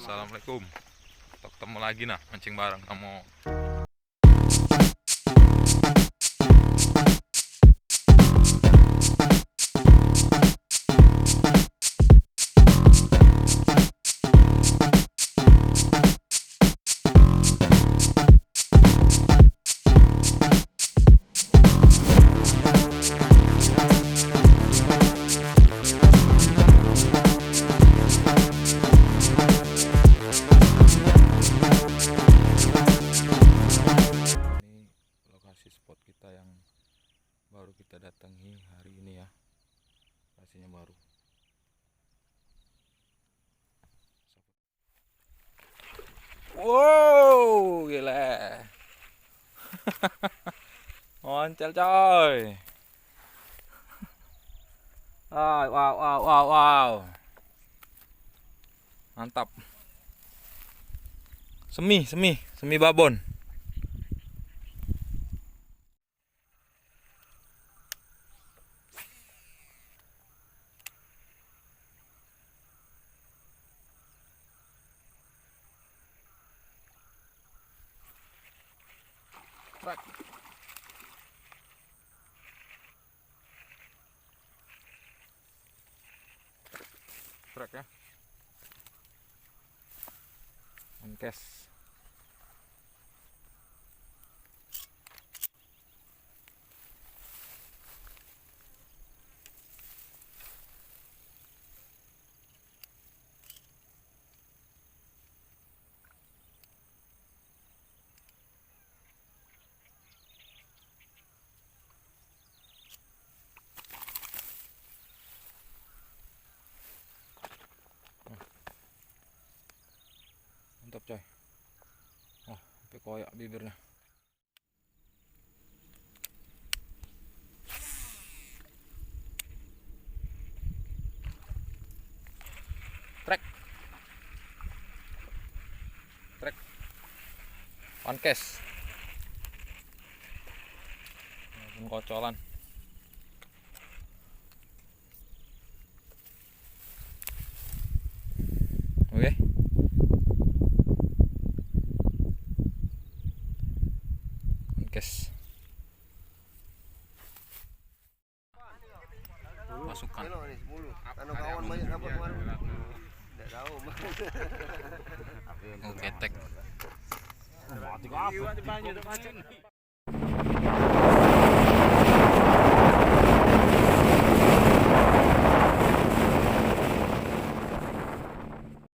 Assalamualaikum. Ketemu lagi nah mancing bareng kamu. Spot kita yang baru kita datangi hari ini ya, lokasinya baru. Wow, gila. Moncel coy. Wow. Mantap. Semi babon. Trek ya. Onkes. Mantap coy. Oh, sampai koyak bibirnya. Trek. Onkes. Walaupun kocolan. Oke. Onkes. Masukkan. Oh, ketek.